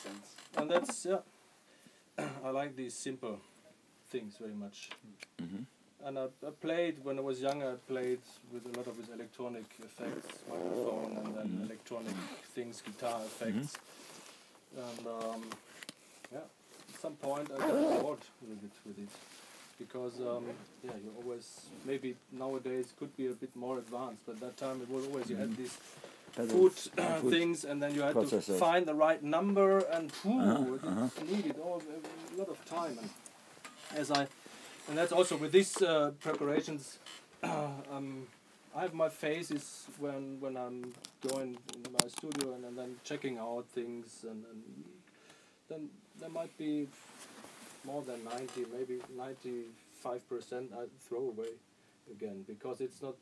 sense. And that's, yeah, I like these simple things very much. Mm-hmm. And I played, when I was younger, I played with a lot of these electronic effects, microphone and then electronic things, guitar effects. And yeah, at some point I got bored with it. Because, yeah, you always, maybe nowadays could be a bit more advanced, but that time it was always, you had these food things, and then you had to find the right number, and it needed a lot of time. And and that's also with these preparations. I have my phases when I'm going in my studio and then checking out things, and then there might be more than 90, maybe 95% I throw away again, because it's not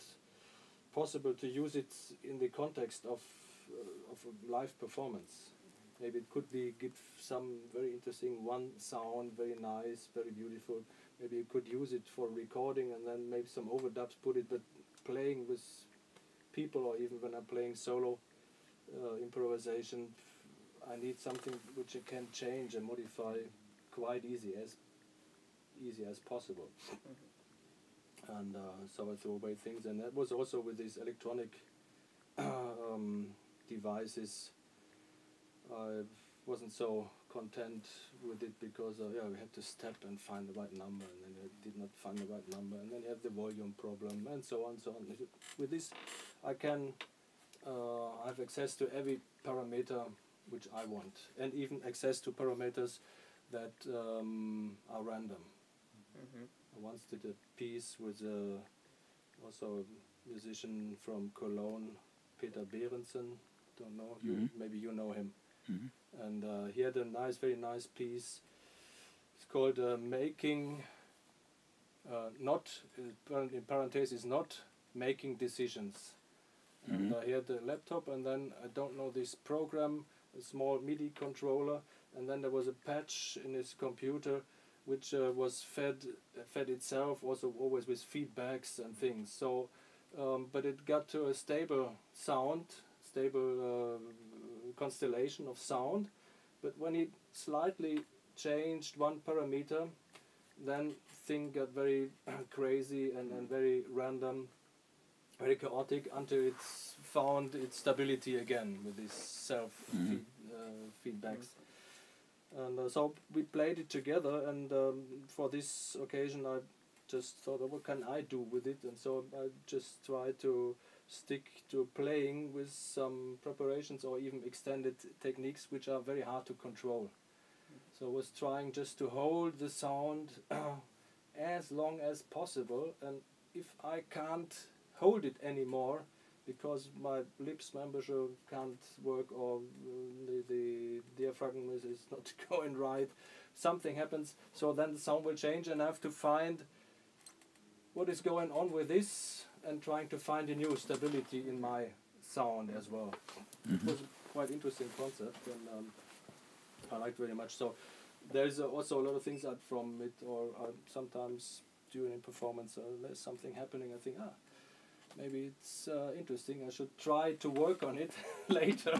possible to use it in the context of a live performance. Maybe it could be give some very interesting one sound, very nice, very beautiful. Maybe you could use it for recording and then maybe some overdubs put it, but playing with people, or even when I'm playing solo improvisation, I need something which I can change and modify quite easy as possible. And so I throw away things, and that was also with these electronic devices. I wasn't so content with it because yeah, we had to step and find the right number, and then I did not find the right number, and then you have the volume problem, and so on, so on. With this, I can have access to every parameter which I want, and even access to parameters that are random. I once did a piece with also a musician from Cologne, Peter Behrensen. Don't know, maybe you know him. And he had a very nice piece. It's called making, not in parentheses, not making decisions. And he had a laptop, and then I don't know this program, a small MIDI controller, and then there was a patch in his computer which was fed itself, also always with feedbacks and things. So, but it got to a stable sound, stable constellation of sound. But when he slightly changed one parameter, then thing got very crazy and very random, very chaotic, until it's found its stability again with these self feedbacks. And so we played it together, and for this occasion I just thought, what can I do with it? And so I just tried to stick to playing with some preparations or even extended techniques which are very hard to control. So I was trying just to hold the sound as long as possible, and if I can't hold it anymore because my lips membrane can't work, or the diaphragm is not going right, something happens, so then the sound will change, and I have to find what is going on with this and trying to find a new stability in my sound as well. It was a quite interesting concept, and I liked very much. So there's also a lot of things from it, or sometimes during a performance there's something happening, I think, maybe it's interesting, I should try to work on it later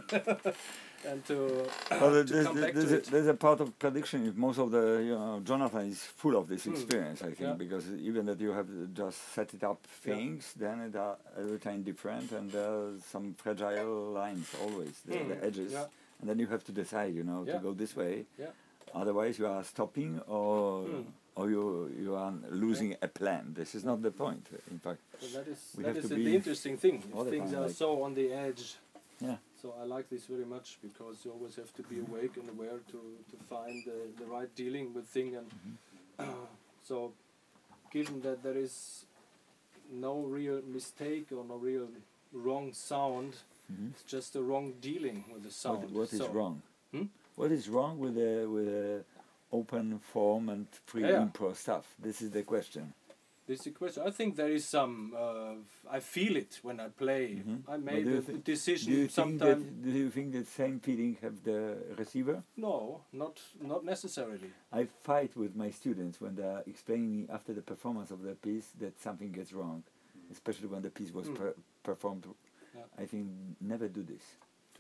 and to come back to it. There's a part of prediction. Most of the, Jonathan is full of this experience, I think, because even that you have just set it up things, then it are every time different, and some fragile lines always, the edges, and then you have to decide, to go this way. Otherwise you are stopping, or you are losing a plan. This is not the point, in fact. So that is the interesting thing. Things are so on the edge. Yeah. So I like this very much, because you always have to be awake and aware to find the right dealing with thing. And so given that there is no real mistake or no real wrong sound, it's just a wrong dealing with the sound. What is wrong? What is wrong with the open form and free improv stuff? This is the question. This is the question. I think there is some. I feel it when I play. I made a decision sometimes. Do you think the same feeling have the receiver? No, not necessarily. I fight with my students when they are explaining me after the performance of the piece that something gets wrong, especially when the piece was performed. I think never do this.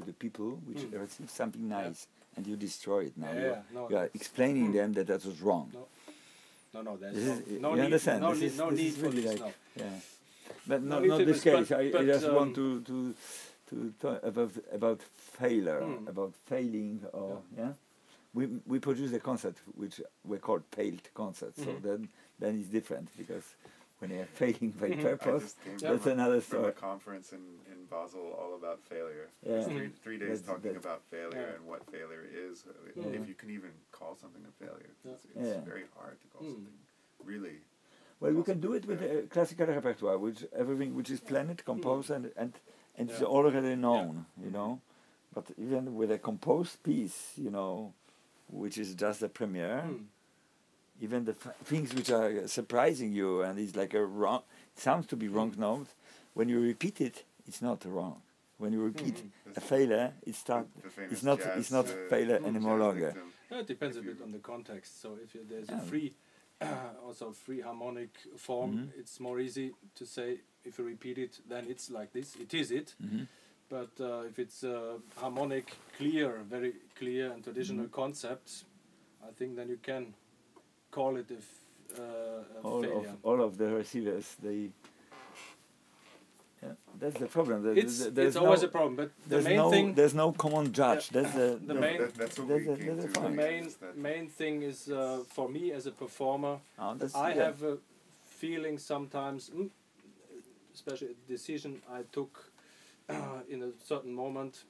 to the people which Mm. receive something nice and you destroy it now. Yeah, no, You are that's- explaining them that that was wrong. No, there's This is, no you need, understand? no this need, is, no this need is for really this, like, no. yeah. But No not, need not for this this, case. but I just want um, to talk about failure, about failing, or yeah. We produce a concept which we call failed concept. So then it's different because when you're failing by I purpose, just came that's from another from a story. conference in Basel all about failure. Yeah. There's three days That's- talking that's- about failure Yeah. and what failure is. If you can even call something a failure, it's Yeah. very hard to call something really. Well, we call can do it something with failure. a classical repertoire, which everything which is planned, composed, and it's Yeah. already known, you know. But even with a composed piece, you know, which is just a premiere, even the things which are surprising you and it's like a wrong, it sounds to be wrong note. When you repeat it, it's not wrong. When you repeat a failure, it's famous it's not jazz, failure anymore jazz longer. dictum. Yeah, it depends a If bit you- on the context. So if there's Yeah. a free, also free harmonic form, it's more easy to say if you repeat it, then it's like this. It is it. But if it's harmonic, clear, very clear and traditional concepts, I think then you can call it a failure. All of the receivers, they. Yeah, that's the problem. It's always a problem. But the main thing, there's no common judge. That's the main, That's what That's we a- came that's a to. fine. the realize main that main thing is for me as a performer. that's, I yeah. have a feeling sometimes, especially a decision I took in a certain moment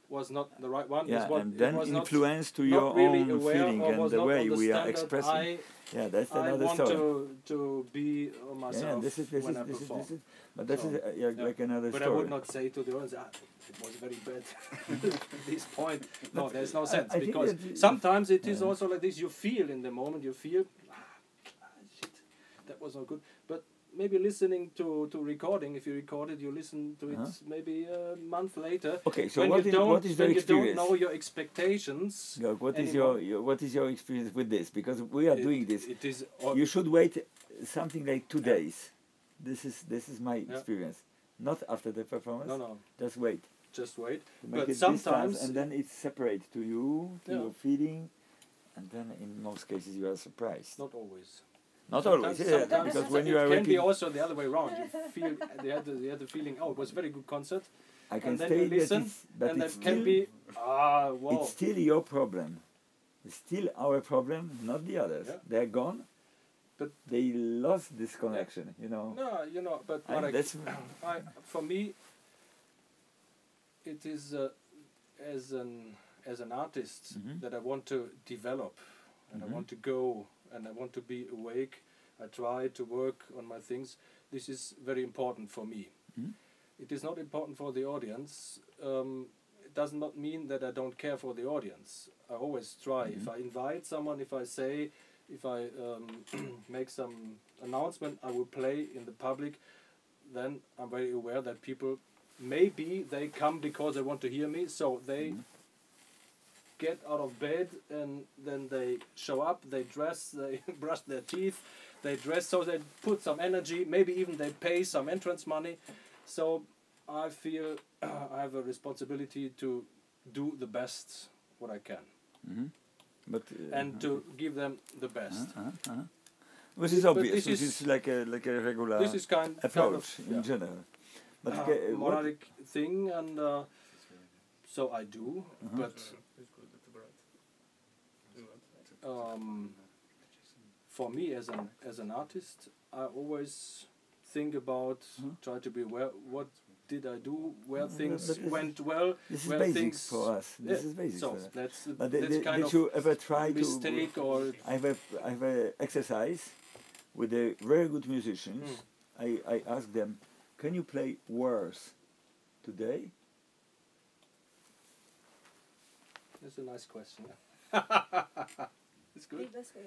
was not the right one. Yeah, Is what, and it then was not- influence to not your really own aware feeling or and was the not way on the we are standard expressing. Yeah, that's I another want story. to be myself Yeah, this is when I perform. but this So, is like another But story. I would not say to the audience, it was very bad at this point. No, there's no sense. I think Because that- sometimes it is also like this, you feel in the moment, you feel, shit, that was not good. But maybe listening to recording, if you record it, you listen to it maybe a month later. Okay, so when what you is don't, what is your when you don't experience? know your expectations. Georg, what is anymore. what is your experience with this? Because we are doing this. It is You should wait something like 2 days. This is my experience. Not after the performance. no, Just wait. just wait. To make But it sometimes distance, and then it's separate to you, to your feeling, and then in most cases you are surprised. not always. Not always, yeah, Sometimes because when you it are can be repeating, also the other way around. You feel the other feeling. Oh, it was a very good concert. I can And then say you that listen, it's, but and it's that can still, be wow. it's still your problem. It's still our problem, not the others. Yeah. They're gone, But- they lost this connection, you know. No, but And what that's for me, it is as an artist that I want to develop, and I want to go, and I want to be awake. I try to work on my things. This is very important for me. It is not important for the audience. It does not mean that I don't care for the audience. I always try. If I invite someone, if I say, if I make some announcement, I will play in the public, then I'm very aware that people, maybe they come because they want to hear me, so they get out of bed and then they show up, they dress, they brush their teeth, they dress, so they put some energy, maybe even they pay some entrance money. So I feel I have a responsibility to do the best what I can. But And to give them the best. which is But obvious, this which is- is like a regular This is kind approach of in general. But what, moralic thing, and so I do. But for me as an artist, I always think about, try to be aware, what did I do, where things but this went well, this is where basics things for us. This is basics so for us. that's But that's kind did of you ever try mistake to? or I have a exercise with the very good musicians. I ask them, can you play worse today? that's a nice question. Ist gut. Wie besser,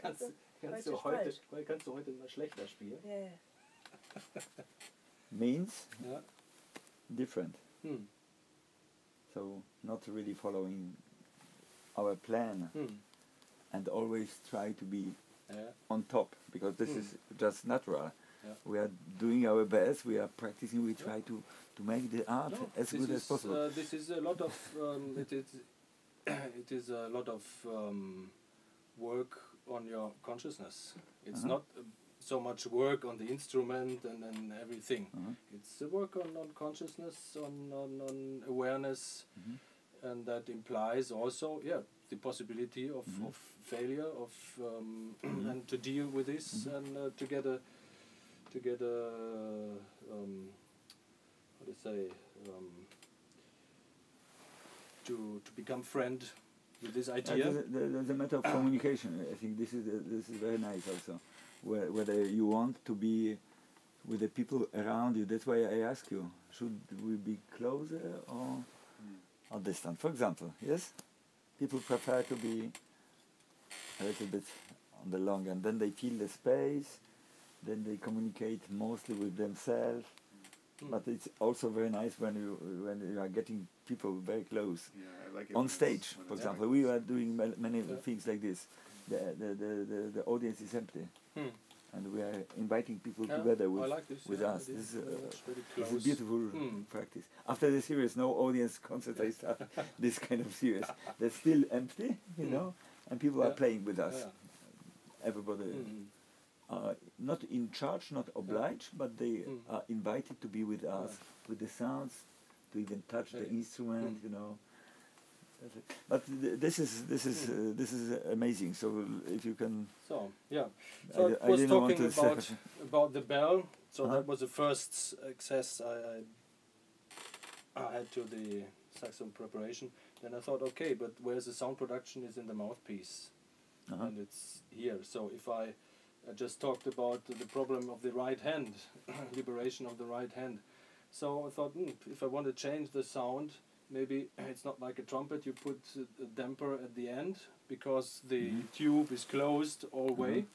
Kannst Heute du falsch. heute mal schlechter spielen? Ja, ja. Means Ja. different. Hm. So not really following our plan Hm. and always try to be Ja. on top because this is just natural. Yeah. We are doing our best. We are practicing. We try to make the art No, as this good as is, possible. this is a lot of it is it is a lot of work on your consciousness. It's Uh-huh. not so much work on the instrument and everything. Uh-huh. It's a work on consciousness, on awareness, and that implies also the possibility of failure and to deal with this and to get a how to say to become friend with this idea. There's a matter of communication. I think this is very nice also. Whether you want to be with the people around you. That's why I ask you: should we be closer or distant? For example, yes, people prefer to be a little bit on the long end. Then they feel the space. Then they communicate mostly with themselves. But it's also very nice when you are getting people very close. Yeah, I like it On when stage, it's- when for it's example, like we this. are doing many things like this. The audience is empty, and we are inviting people together I like this, with yeah, us. it This is is very much very this is a close. beautiful practice. After the series, no audience concert I start this kind of series. They're still empty, you know, and people are playing with us. Yeah. Everybody are not in charge, not obliged, but they are invited to be with us, with the sounds, to even touch the instrument, you know. But this is amazing. So if you can, So yeah, so I was didn't want talking to say- about the bell. So Uh-huh. that was the first access I had to the saxophone preparation. Then I thought, okay, but where's the sound production is in the mouthpiece, and it's here. So if I just talked about the problem of the right hand, liberation of the right hand. So I thought, if I want to change the sound, maybe it's not like a trumpet. You put a damper at the end because the tube is closed all way.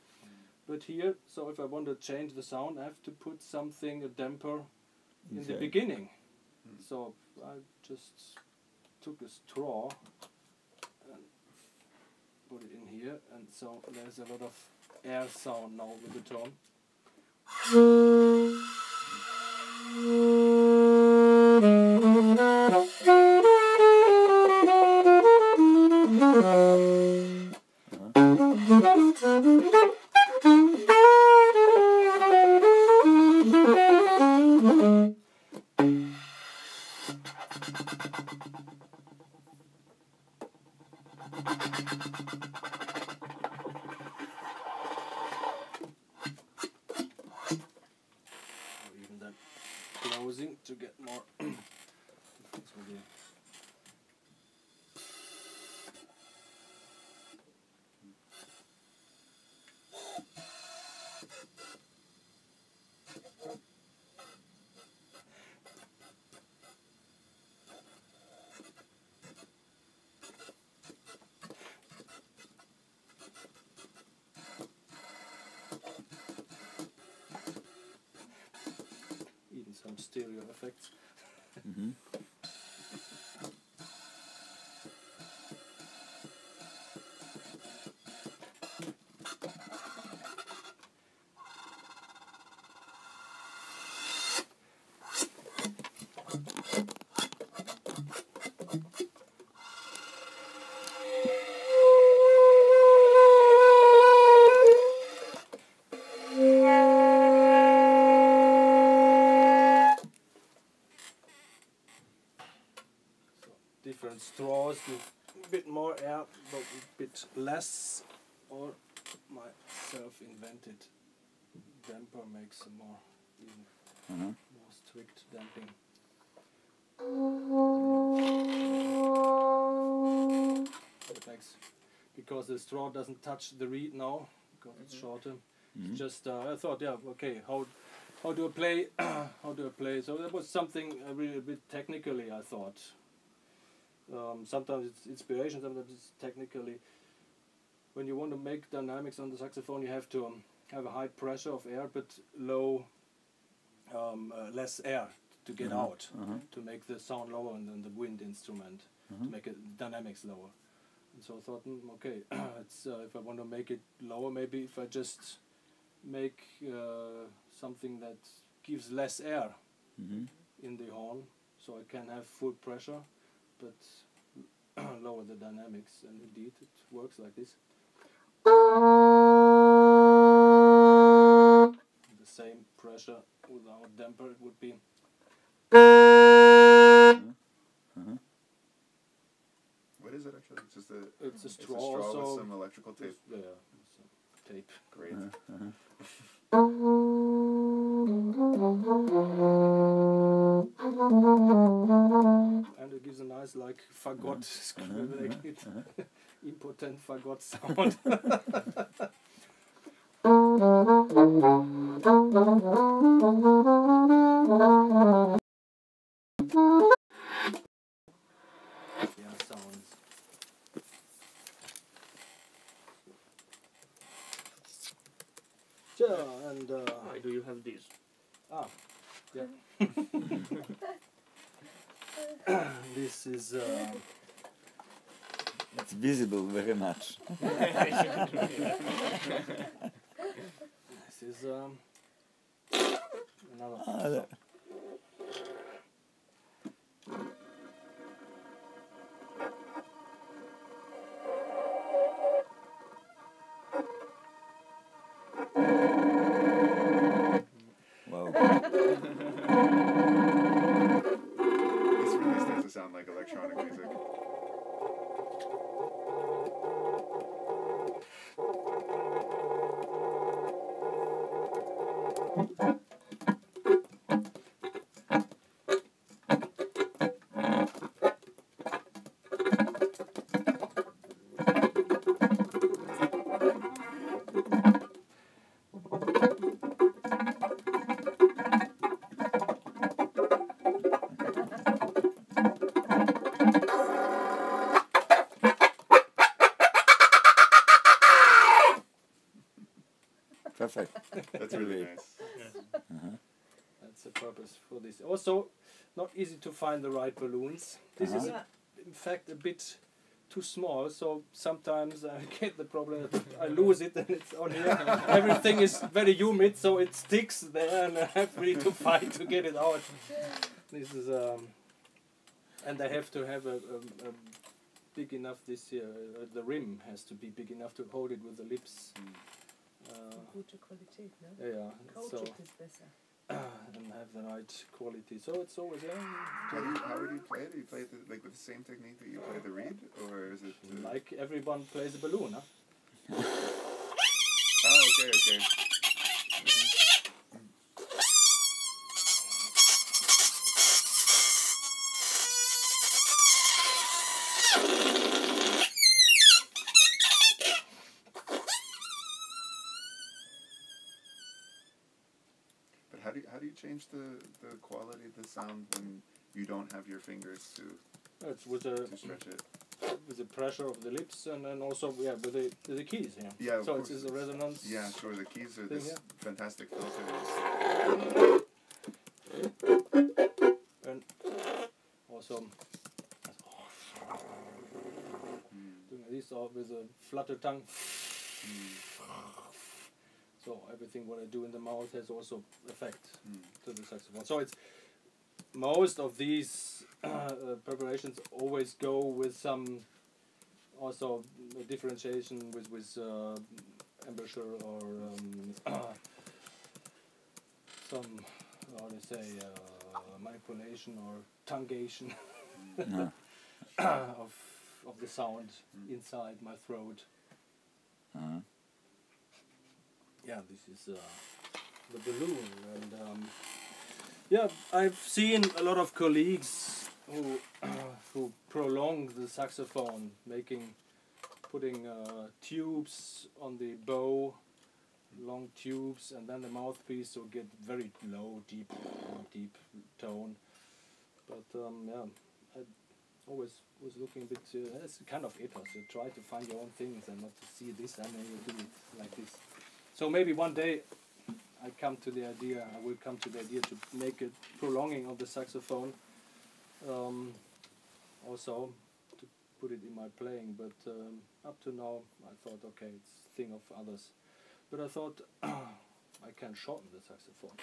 But here, so if I want to change the sound, I have to put something, a damper, in the Okay. beginning. So I just took a straw and put it in here, and so there's a lot of air sound now with the tone. Or even then closing to get more. This will be- even some stereo effects. So different straws with a bit more air, but a bit less, or my self-invented damper makes a more even more strict damping. It makes, because the straw doesn't touch the reed now because it's shorter. It's just I thought, okay, how do I play? How do I play? So that was something really a bit technically, I thought. Sometimes it's inspiration, sometimes it's technically. When you want to make dynamics on the saxophone, you have to have a high pressure of air, but low, less air to get out, to make the sound lower than the wind instrument, to make it dynamics lower. And so I thought, okay, it's, if I want to make it lower, maybe if I just make something that gives less air Mm-hmm. in the horn, so I can have full pressure, but lower the dynamics, and indeed it works like this. The same pressure without damper, it would be. What is it actually? It's just a. It's a It's straw, a straw so with some electrical tape. yeah, some tape. Great. And it gives a nice like fagot, like it impotent fagot sound. Yeah, sounds. Yeah, and Why do you have this? yeah. This is It's visible very much. this is another. Ah, wow. This really starts to sound like electronic music. Perfect. That's really Great. nice. That's the purpose for this. Also, not easy to find the right balloons. This is, in fact, a bit too small, so sometimes I get the problem that I lose it and it's on here. Everything is very humid, so it sticks there, and I have really to fight to get it out. This is and I have to have a big enough this year. The rim has to be big enough to hold it with the lips. Gute Qualität, ne? Yeah, so Kautschuk ist besser. and have the right quality. So it's always How would you play it? Do you play it like with the same technique that you play the reed, or is it? like everyone plays a balloon, huh? Oh, okay, okay. But how do you change the quality of the sound when you don't have your fingers to It's with stretch it? the pressure of the lips, and then also with the keys. Yeah. Yeah, of So course. it's a resonance. Yeah, sure. The keys are Thing, this yeah. fantastic filters. And also doing this with a flutter tongue. So everything what I do in the mouth has also effect to the saxophone. So it's most of these preparations always go with some also differentiation with embouchure or some how do you say manipulation or tonguation of the sound inside my throat. Yeah, this is the balloon, and yeah, I've seen a lot of colleagues who prolong the saxophone, putting tubes on the bow, long tubes, and then the mouthpiece will get very low, deep tone. But yeah, I always was looking a bit. It's kind of ethos. You try to find your own things and not to see this, and then you do it like this. So maybe one day I will come to the idea to make a prolonging of the saxophone, also to put it in my playing, but up to now I thought, okay, it's a thing of others. But I thought I can shorten the saxophone.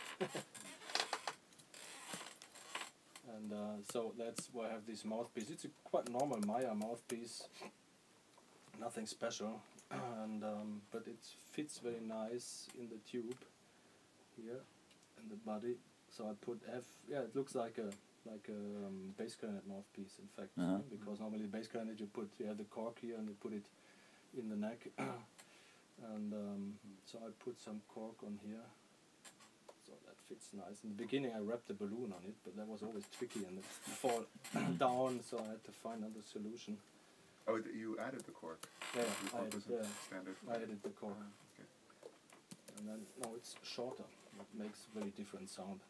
And so that's why I have this mouthpiece. It's a quite normal Maya mouthpiece, nothing special, and but it fits very nice in the tube here in the body. So I put F. Yeah, it looks like a bass clarinet mouthpiece, in fact, because normally bass clarinet you have the cork here and you put it in the neck, and so I put some cork on here. So that fits nice. In the beginning I wrapped the balloon on it, but that was always tricky and it fall down, so I had to find another solution. Oh, you added the cork. Yeah, The cork wasn't standard. I added the cork. Okay. And then, no, it's shorter. It makes a very different sound.